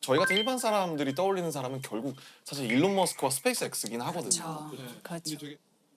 저희 같은 일반 사람들이 떠올리는 사람은 결국 사실 일론 머스크와 스페이스 X긴 그렇죠. 하거든요. 그렇죠.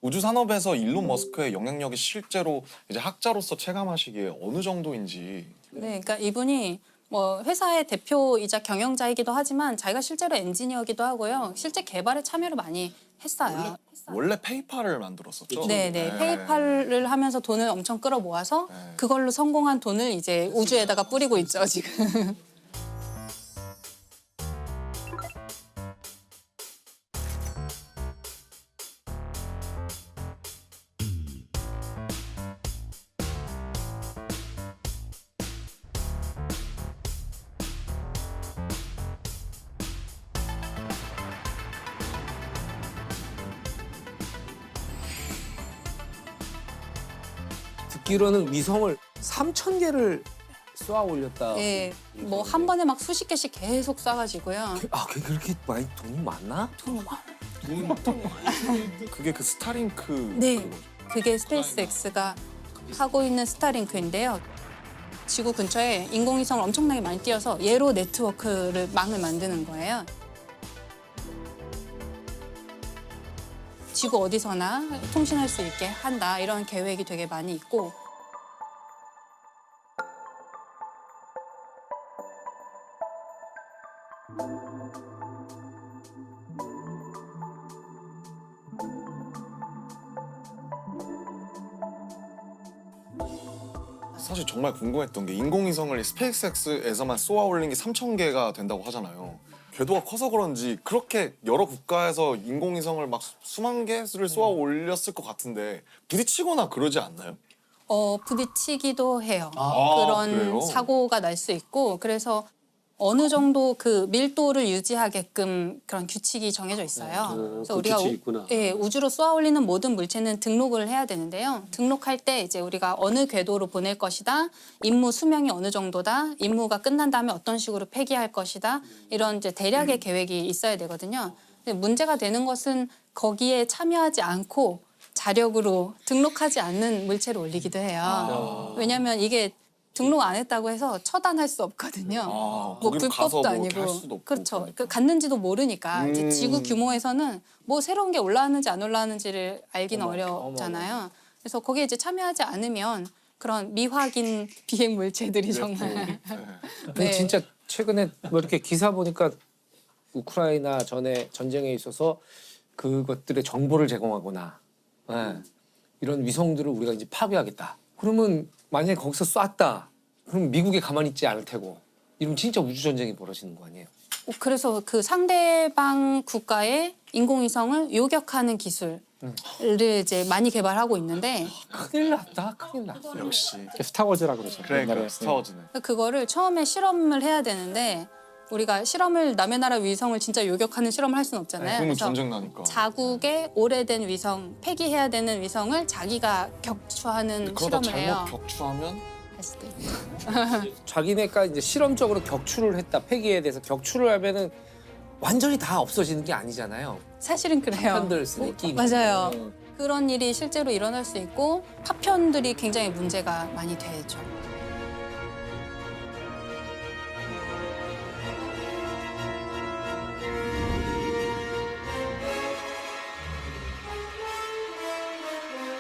우주 산업에서 일론 머스크의 영향력이 실제로 이제 학자로서 체감하시기에 어느 정도인지. 네, 그러니까 이분이 뭐 회사의 대표이자 경영자이기도 하지만 자기가 실제로 엔지니어기도 하고요. 실제 개발에 참여를 많이 했어요. 원래 페이팔을 만들었었죠. 네네. 페이팔을 하면서 돈을 엄청 끌어 모아서 네. 그걸로 성공한 돈을 이제 우주에다가 뿌리고 있죠, 지금. 듣기로는 위성을 3,000개를 쏘아 올렸다. 예, 뭐 한 번에 막 수십 개씩 계속 쏴가지고요. 아, 그렇게 많이 돈이 많나? 돈이 많아. 그게 그 스타링크. 네, 그거죠. 그게 스페이스 X가 하고 있는 스타링크인데요. 지구 근처에 인공위성을 엄청나게 많이 띄워서 얘로 네트워크를 망을 만드는 거예요. 지구 어디서나 통신할 수 있게 한다 이런 계획이 되게 많이 있고 사실 정말 궁금했던 게 인공위성을 스페이스X에서만 쏘아 올린 게 3,000개가 된다고 하잖아요. 궤도가 커서 그런지 그렇게 여러 국가에서 인공위성을 막 수만 개를 쏘아 올렸을 것 같은데 부딪히거나 그러지 않나요? 부딪히기도 해요. 아, 그런 그래요? 사고가 날 수 있고 그래서 어느 정도 그 밀도를 유지하게끔 그런 규칙이 정해져 있어요. 그래서 우리가 규칙이 있구나. 예, 우주로 쏘아 올리는 모든 물체는 등록을 해야 되는데요. 등록할 때 이제 우리가 어느 궤도로 보낼 것이다, 임무 수명이 어느 정도다, 임무가 끝난 다음에 어떤 식으로 폐기할 것이다 이런 이제 대략의 계획이 있어야 되거든요. 근데 문제가 되는 것은 거기에 참여하지 않고 자력으로 등록하지 않는 물체를 올리기도 해요. 왜냐하면 이게 등록 안 했다고 해서 처단할 수 없거든요. 뭐 거기로 가서 불법도 뭐 이렇게 할 아니고. 수도 없고 그렇죠. 그러니까. 그 갔는지도 모르니까 이제 지구 규모에서는 뭐 새로운 게 올라왔는지 안 올라왔는지를 알기는 어렵잖아요. 그래서 거기에 이제 참여하지 않으면 그런 미확인 비행 물체들이 정말 근데 네. 진짜 최근에 뭐 이렇게 기사 보니까 우크라이나 전에 전쟁에 있어서 그것들의 정보를 제공하거나 이런 위성들을 우리가 이제 파괴하겠다. 그러면 만약에 거기서 쐈다. 그럼 미국이 가만히 있지 않을 테고. 이러면 진짜 우주 전쟁이 벌어지는 거 아니에요? 그래서 그 상대방 국가의 인공위성을 요격하는 기술을 이제 많이 개발하고 있는데 큰일 났다. 큰일 났어. 역시. 스타워즈라고 그러죠. 그러니까 옛날에. 스타워즈네. 그거를 처음에 실험을 해야 되는데 우리가 실험을 남의 나라 위성을 진짜 요격하는 실험을 할 수는 없잖아요. 그러면 그래서 전쟁 나니까. 자국의 오래된 위성, 폐기해야 되는 위성을 자기가 격추하는 그러다 실험을 해요. 잘못 격추하면 할 수도 있고. 자기네가 이제 실험적으로 격추를 했다. 폐기에 대해서 격추를 하면은 완전히 다 없어지는 게 아니잖아요. 사실은 그래요. 파편들 쓰는 끼. 맞아요. 그런 일이 실제로 일어날 수 있고 파편들이 굉장히 문제가 많이 되죠.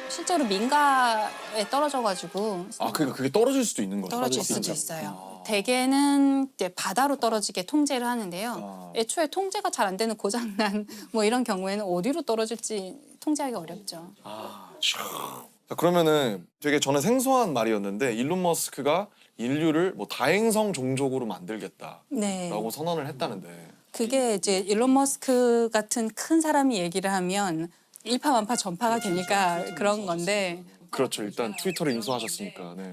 실제로 민가에 떨어져가지고 그러니까 그게 떨어질 수도 있는 거죠. 떨어질 수도 있어요. 대개는 이제 바다로 떨어지게 통제를 하는데요. 애초에 통제가 잘 안 되는 고장난 뭐 이런 경우에는 어디로 떨어질지 통제하기 어렵죠. 자, 그러면은 되게 저는 생소한 말이었는데 일론 머스크가 인류를 뭐 다행성 종족으로 만들겠다라고 네. 선언을 했다는데. 그게 이제 일론 머스크 같은 큰 사람이 얘기를 하면 일파만파 전파가 되니까 그런 건데 그렇죠. 일단 트위터를 인수하셨으니까. 네.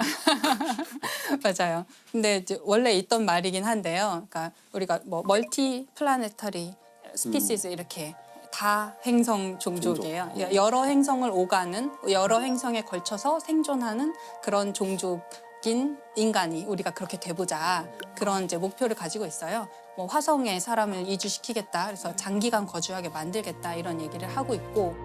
맞아요. 근데 이제 원래 있던 말이긴 한데요. 그러니까 우리가 뭐 멀티 플라네터리 스피시즈 이렇게 다 행성 종족이에요. 여러 행성을 오가는 여러 행성에 걸쳐서 생존하는 그런 종족인 인간이 우리가 그렇게 돼보자 그런 이제 목표를 가지고 있어요. 뭐 화성에 사람을 이주시키겠다. 그래서 장기간 거주하게 만들겠다 이런 얘기를 하고 있고.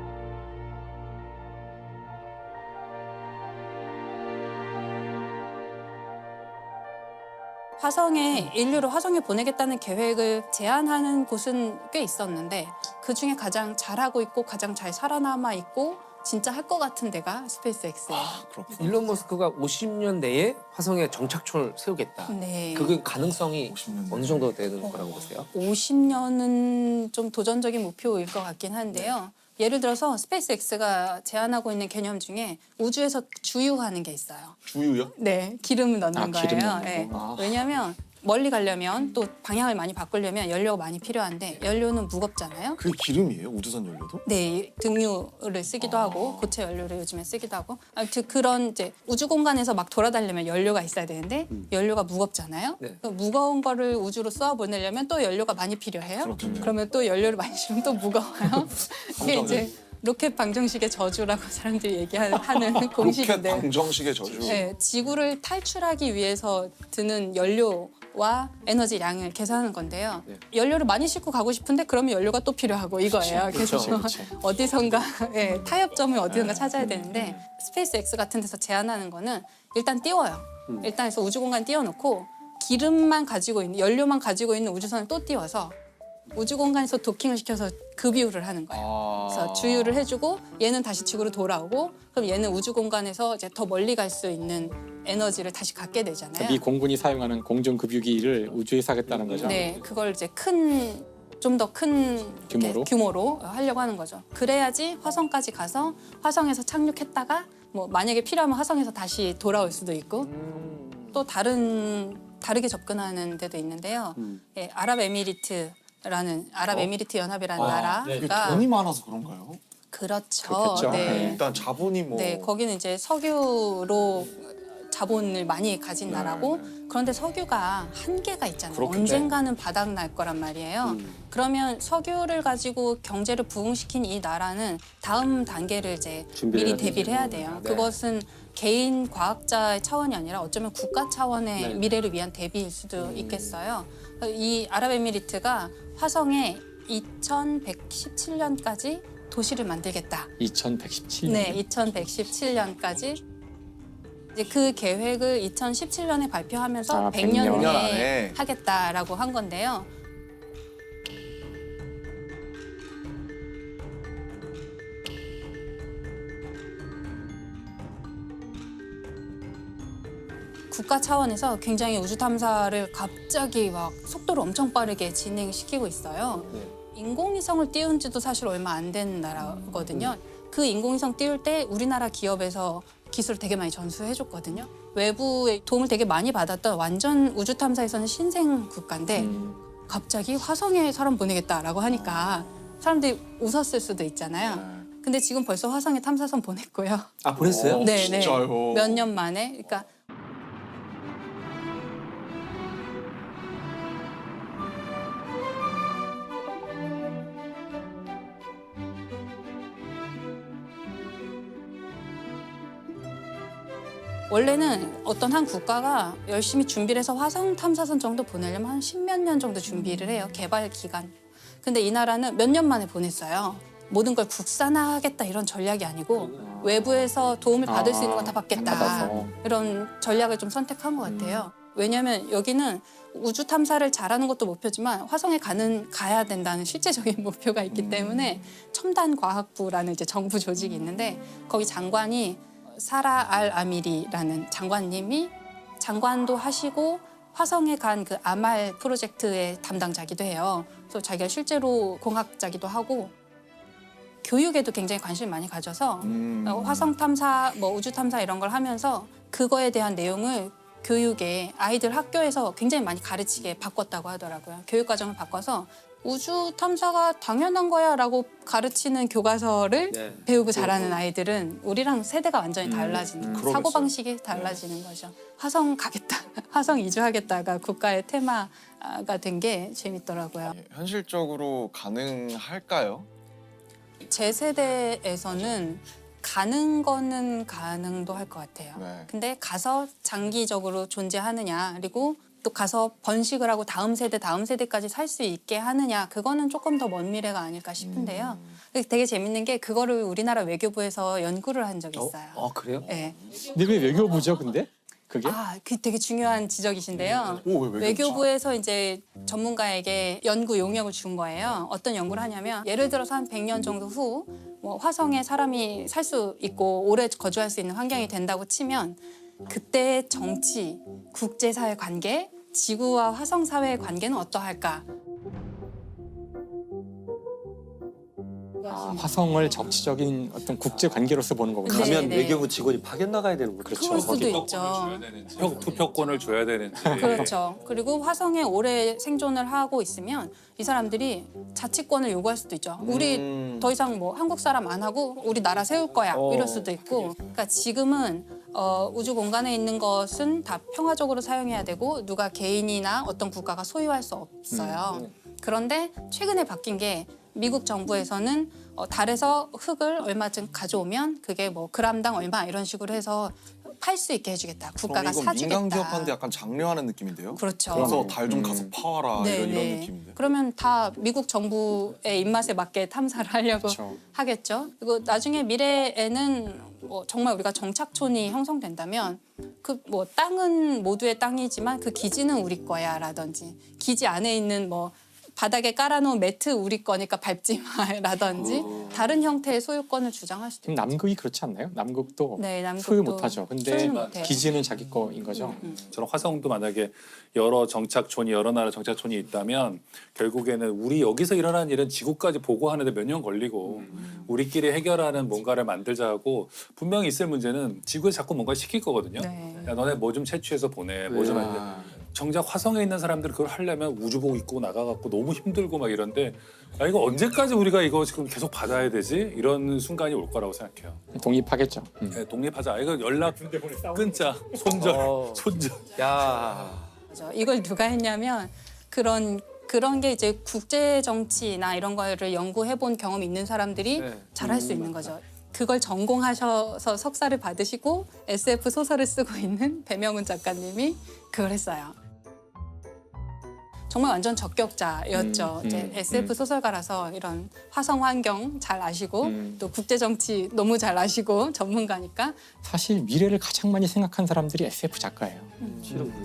화성에 인류를 화성에 보내겠다는 계획을 제안하는 곳은 꽤 있었는데 그 중에 가장 잘하고 있고 가장 잘 살아남아 있고 진짜 할 것 같은 데가 스페이스X예요. 그렇구나. 일론 머스크가 50년 내에 화성에 정착촌을 세우겠다. 네. 그게 가능성이 50년 어느 정도 되는 거라고 보세요? 50년은 좀 도전적인 목표일 것 같긴 한데요. 예를 들어서 스페이스X가 제안하고 있는 개념 중에 우주에서 주유하는 게 있어요. 주유요? 네, 기름을 넣는 거예요. 기름 넣는 네. 거. 아. 왜냐하면 멀리 가려면 또 방향을 많이 바꾸려면 연료가 많이 필요한데 연료는 무겁잖아요. 그게 기름이에요? 우주선 연료도? 네, 등유를 쓰기도 하고 고체 연료를 요즘에 쓰기도 하고 아무튼 그런 이제 우주 공간에서 막 돌아다니려면 연료가 있어야 되는데 연료가 무겁잖아요. 네. 그 무거운 거를 우주로 쏘아 보내려면 또 연료가 많이 필요해요. 그렇군요. 그러면 또 연료를 많이 주면 또 무거워요. 이게 이제 로켓 방정식의 저주라고 사람들이 얘기하는 로켓 공식인데 방정식의 저주. 네, 지구를 탈출하기 위해서 드는 연료와 에너지 양을 계산하는 건데요. 네. 연료를 많이 싣고 가고 싶은데 그러면 연료가 또 필요하고 이거예요. 그래서 어디선가 타협점을 어디선가 찾아야 되는데 스페이스 X 같은 데서 제안하는 거는 일단 띄워요. 일단 해서 우주공간 띄워놓고 기름만 가지고 있는 연료만 가지고 있는 우주선을 또 띄워서 우주공간에서 도킹을 시켜서 급유를 하는 거예요. 그래서 주유를 해주고 얘는 다시 지구로 돌아오고 그럼 얘는 우주공간에서 이제 더 멀리 갈 수 있는 에너지를 다시 갖게 되잖아요. 미 공군이 사용하는 공중급유기를 우주에서 하겠다는 거죠. 네, 그걸 이제 좀 더 큰 규모로 하려고 하는 거죠. 그래야지 화성까지 가서 화성에서 착륙했다가 뭐 만약에 필요하면 화성에서 다시 돌아올 수도 있고 또 다르게 접근하는 데도 있는데요. 예, 아랍에미리트 연합이라는 이게 나라가 돈이 많아서 그런가요? 그렇죠. 그렇겠죠. 네. 일단 자본이 뭐 네, 거기는 이제 석유로 자본을 많이 가진 나라고 그런데 석유가 한계가 있잖아요. 그렇겠죠. 언젠가는 바닥 날 거란 말이에요. 그러면 석유를 가지고 경제를 부흥시킨 이 나라는 다음 단계를 이제 미리 대비를 해야 돼요. 네. 그것은 개인 과학자의 차원이 아니라 어쩌면 국가 차원의 미래를 위한 대비일 수도 있겠어요. 이 아랍에미리트가 화성에 2117년까지 도시를 만들겠다. 2117년. 네, 2117년까지 이제 그 계획을 2017년에 발표하면서 100년 100년 내에 안에. 하겠다라고 한 건데요. 국가 차원에서 굉장히 우주 탐사를 갑자기 막 속도를 엄청 빠르게 진행시키고 있어요. 인공위성을 띄운 지도 사실 얼마 안 된 나라거든요. 그 인공위성 띄울 때 우리나라 기업에서 기술을 되게 많이 전수해줬거든요. 외부의 도움을 되게 많이 받았던 완전 우주 탐사에서는 신생 국가인데 갑자기 화성에 사람 보내겠다라고 하니까 사람들이 웃었을 수도 있잖아요. 근데 지금 벌써 화성에 탐사선 보냈고요. 아 보냈어요? 네, 진짜요? 몇 년 만에. 그러니까 원래는 어떤 한 국가가 열심히 준비를 해서 화성 탐사선 정도 보내려면 한 10몇 년 정도 준비를 해요. 개발 기간. 근데 이 나라는 몇 년 만에 보냈어요. 모든 걸 국산화하겠다 이런 전략이 아니고 외부에서 도움을 받을 수 있는 건 다 받겠다. 받아서. 이런 전략을 좀 선택한 것 같아요. 왜냐하면 여기는 우주 탐사를 잘하는 것도 목표지만 화성에 가야 된다는 실제적인 목표가 있기 때문에 첨단 과학부라는 이제 정부 조직이 있는데 거기 장관이 사라 알 아미리라는 장관님이 장관도 하시고 화성에 간 그 아말 프로젝트의 담당자기도 해요. 그래서 자기가 실제로 공학자기도 하고 교육에도 굉장히 관심을 많이 가져서 화성 탐사, 뭐 우주 탐사 이런 걸 하면서 그거에 대한 내용을 교육에 아이들 학교에서 굉장히 많이 가르치게 바꿨다고 하더라고요. 교육 과정을 바꿔서 우주 탐사가 당연한 거야라고 가르치는 교과서를 네. 배우고 자라는 아이들은 우리랑 세대가 완전히 달라지는 그러겠어요. 사고 방식이 달라지는 거죠. 화성 가겠다, 화성 이주하겠다가 국가의 테마가 된 게 재밌더라고요. 현실적으로 가능할까요? 제 세대에서는 가는 거는 가능도 할 것 같아요. 네. 근데 가서 장기적으로 존재하느냐 그리고 또 가서 번식을 하고 다음 세대까지 살 수 있게 하느냐 그거는 조금 더 먼 미래가 아닐까 싶은데요. 되게 재밌는 게 그거를 우리나라 외교부에서 연구를 한 적이 있어요. 아 그래요? 네. 근데 왜 외교부죠, 근데? 그게? 그 되게 중요한 지적이신데요. 오, 왜 외교부에서 이제 전문가에게 연구 용역을 준 거예요. 어떤 연구를 하냐면 예를 들어서 한 100년 정도 후 뭐 화성에 사람이 살 수 있고 오래 거주할 수 있는 환경이 된다고 치면 그때의 정치, 국제사회 관계, 지구와 화성 사회의 관계는 어떠할까? 화성을 정치적인 어떤 국제 관계로서 보는 거군요. 네, 가면 네. 외교부 직원이 파견 나가야 되는 거죠. 그럴 수도 있죠. 투표권을 줘야 되는지. 그렇죠. 그리고 화성에 오래 생존을 하고 있으면 이 사람들이 자치권을 요구할 수도 있죠. 우리 더 이상 뭐 한국 사람 안 하고 우리 나라 세울 거야 이럴 수도 있고. 그러니까 지금은 우주 공간에 있는 것은 다 평화적으로 사용해야 되고 누가 개인이나 어떤 국가가 소유할 수 없어요. 그런데 최근에 바뀐 게 미국 정부에서는 달에서 흙을 얼마쯤 가져오면 그게 뭐 그람당 얼마 이런 식으로 해서 팔 수 있게 해주겠다. 국가가 이건 사주겠다. 민간 기업한테 약간 장려하는 느낌인데요. 그렇죠. 그래서 달 좀 가서 파와라 네, 이런 네. 느낌인데. 그러면 다 미국 정부의 입맛에 맞게 탐사를 하려고 그렇죠. 하겠죠. 그리고 나중에 미래에는 뭐 정말 우리가 정착촌이 형성된다면 그 뭐 땅은 모두의 땅이지만 그 기지는 우리 거야라든지 기지 안에 있는 뭐 바닥에 깔아놓은 매트 우리 거니까 밟지 마라든지 다른 형태의 소유권을 주장할 수도 지금 있죠. 남극이 그렇지 않나요? 남극도 네, 남극도 소유 못하죠. 근데 소유는 못해요. 기지는 자기 거인 거죠. 저런 화성도 만약에 여러 정착촌이 여러 나라 정착촌이 있다면 결국에는 우리 여기서 일어나는 일은 지구까지 보고하는데 몇 년 걸리고 우리끼리 해결하는 뭔가를 만들자 하고 분명히 있을 문제는 지구에 자꾸 뭔가 시킬 거거든요. 네. 야 너네 뭐 좀 채취해서 보내. 뭐 좀 안 돼. 정작 화성에 있는 사람들이 그걸 하려면 우주복 입고 나가갖고 너무 힘들고 막 이런데 이거 언제까지 우리가 이거 지금 계속 받아야 되지? 이런 순간이 올 거라고 생각해요. 독립하겠죠. 네, 독립하자. 이거 연락 끊자. 손절. 야. 그죠. 이걸 누가 했냐면 그런 게 이제 국제 정치나 이런 거를 연구해 본 경험이 있는 사람들이 네. 잘할 수 있는 거죠. 그걸 전공하셔서 석사를 받으시고 SF 소설을 쓰고 있는 배명훈 작가님이 그걸 했어요. 정말 완전 적격자였죠. 이제 SF 소설가라서 이런 화성 환경 잘 아시고 또 국제 정치 너무 잘 아시고 전문가니까 사실 미래를 가장 많이 생각한 사람들이 SF 작가예요.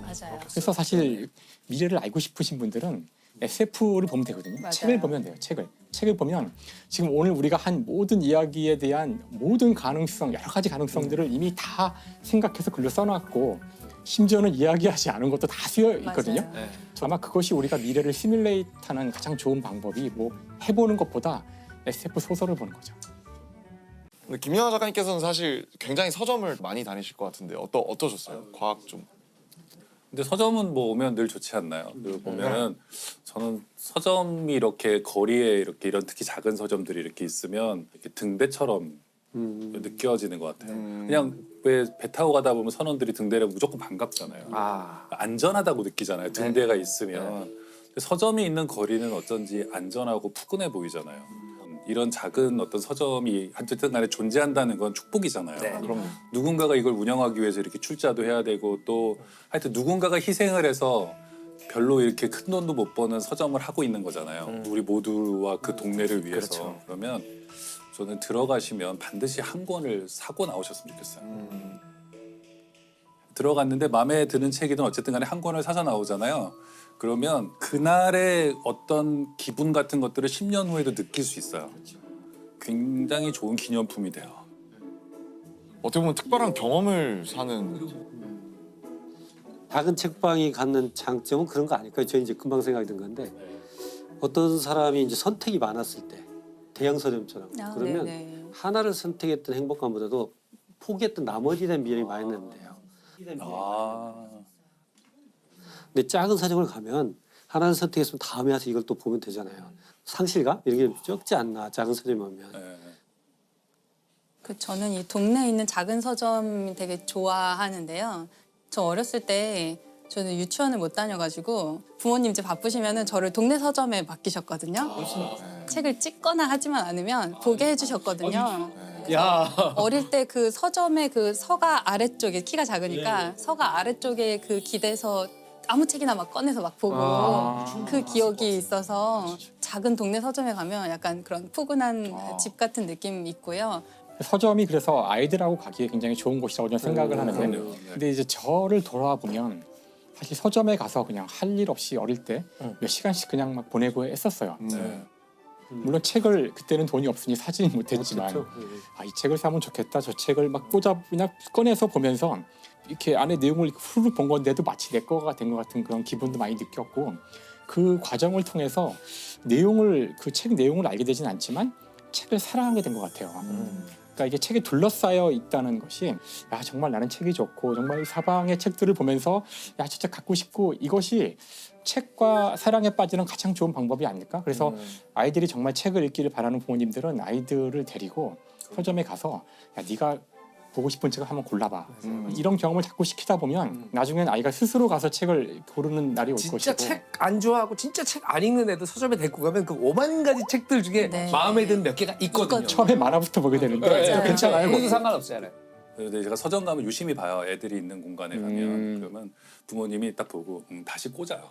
맞아요. 그래서 사실 미래를 알고 싶으신 분들은 SF를 보면 되거든요. 맞아요. 책을 보면 돼요. 책을 보면 지금 오늘 우리가 한 모든 이야기에 대한 모든 가능성, 여러 가지 가능성들을 이미 다 생각해서 글로 써놨고 심지어는 이야기하지 않은 것도 다 쓰여 있거든요. 맞아요. 네. 아마 그것이 우리가 미래를 시뮬레이트하는 가장 좋은 방법이 뭐 해보는 것보다 SF 소설을 보는 거죠. 근데 김연아 작가님께서는 사실 굉장히 서점을 많이 다니실 것 같은데 어떠셨어요? 과학 좀. 근데 서점은 뭐 오면 늘 좋지 않나요? 그 보면은 저는 서점이 이렇게 거리에 이렇게 이런 특히 작은 서점들이 이렇게 있으면 이렇게 등대처럼 느껴지는 것 같아요. 그냥 왜 배 타고 가다 보면 선원들이 등대를 무조건 반갑잖아요. 안전하다고 느끼잖아요. 등대가 있으면. 근데 서점이 있는 거리는 어쩐지 안전하고 푸근해 보이잖아요. 이런 작은 어떤 서점이 어쨌든 간에 존재한다는 건 축복이잖아요. 그럼요. 누군가가 이걸 운영하기 위해서 이렇게 출자도 해야 되고 또 하여튼 누군가가 희생을 해서 별로 이렇게 큰 돈도 못 버는 서점을 하고 있는 거잖아요. 우리 모두와 그 동네를 위해서. 그렇죠. 그러면 저는 들어가시면 반드시 한 권을 사고 나오셨으면 좋겠어요. 들어갔는데 마음에 드는 책이든 어쨌든 간에 한 권을 사서 나오잖아요. 그러면 그날의 어떤 기분 같은 것들을 10년 후에도 느낄 수 있어요. 굉장히 좋은 기념품이 돼요. 어떻게 보면 특별한 경험을 사는. 작은 책방이 갖는 장점은 그런 거 아닐까요? 저 이제 금방 생각이 든 건데 어떤 사람이 이제 선택이 많았을 때 대형 서점처럼 그러면 네네. 하나를 선택했던 행복감보다도 포기했던 나머지에 대한 미련이 많이 남는데요. 근데 작은 서점을 가면 하나를 선택했으면 다음에 와서 이걸 또 보면 되잖아요. 상실감? 이런 게 적지 않나 작은 서점에 오면. 저는 이 동네에 있는 작은 서점 되게 좋아하는데요. 저 어렸을 때 저는 유치원을 못 다녀가지고 부모님 이제 바쁘시면은 저를 동네 서점에 맡기셨거든요. 책을 찍거나 하지만 않으면 보게 해주셨거든요. 야. 어릴 때 그 서점의 그 서가 아래쪽에 키가 작으니까 서가 아래쪽에 그 기대서 아무 책이나 막 꺼내서 막 보고 그 기억이 있어서 작은 동네 서점에 가면 약간 그런 푸근한 집 같은 느낌이 있고요. 서점이 그래서 아이들하고 가기에 굉장히 좋은 곳이라고 저는 생각을 하는데 그럼요. 네. 근데 이제 저를 돌아보면 사실 서점에 가서 그냥 할 일 없이 어릴 때 몇 시간씩 그냥 막 보내고 했었어요. 네. 물론 책을 그때는 돈이 없으니 사지는 못했지만 그렇죠. 아, 이 책을 사면 좋겠다. 저 책을 막 그냥 꺼내서 보면서 이렇게 안에 내용을 후루룩 본 건데도 마치 내 거가 된 것 같은 그런 기분도 많이 느꼈고 그 과정을 통해서 그 책 내용을 알게 되진 않지만 책을 사랑하게 된 것 같아요. 그러니까 이게 책에 둘러싸여 있다는 것이 야 정말 나는 책이 좋고 정말 이 사방의 책들을 보면서 야 저 책 갖고 싶고 이것이 책과 사랑에 빠지는 가장 좋은 방법이 아닐까? 그래서 아이들이 정말 책을 읽기를 바라는 부모님들은 아이들을 데리고 서점에 가서 야 네가 보고 싶은 책을 한번 골라봐. 이런 경험을 자꾸 시키다 보면 나중엔 아이가 스스로 가서 책을 고르는 날이 올 진짜 것이고 책 안 좋아하고 진짜 책 안 읽는 애들 서점에 데리고 가면 그 5만 가지 책들 중에 네. 마음에 드는 몇 개가 있거든요. 처음에 만화부터 보게 되는데 네, 괜찮아요. 그래도 상관없잖아요. 근데 제가 서점 가면 유심히 봐요. 애들이 있는 공간에 가면 그러면 부모님이 딱 보고 다시 꽂아요.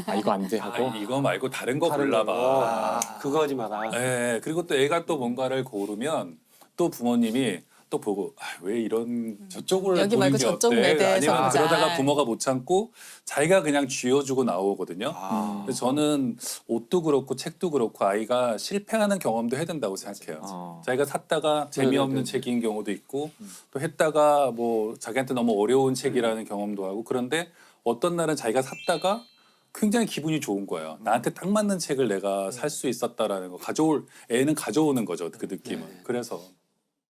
아 이거 안 돼 하고 이거 말고 다른 거 다른 골라봐. 거. 그거 하지 마라. 네, 그리고 또 애가 또 뭔가를 고르면 또 부모님이 또 보고 왜 이런 저쪽을 여기 보는 말고 게 저쪽 어때? 매대에서 아니면 보자. 그러다가 부모가 못 참고 자기가 그냥 쥐어주고 나오거든요. 근데 저는 옷도 그렇고 책도 그렇고 아이가 실패하는 경험도 해야 된다고 생각해요. 자기가 샀다가 재미없는 책인 경우도 있고 또 했다가 뭐 자기한테 너무 어려운 책이라는 경험도 하고 그런데 어떤 날은 자기가 샀다가 굉장히 기분이 좋은 거예요. 나한테 딱 맞는 책을 내가 살 수 있었다라는 거 애는 가져오는 거죠. 그 느낌은. 그래서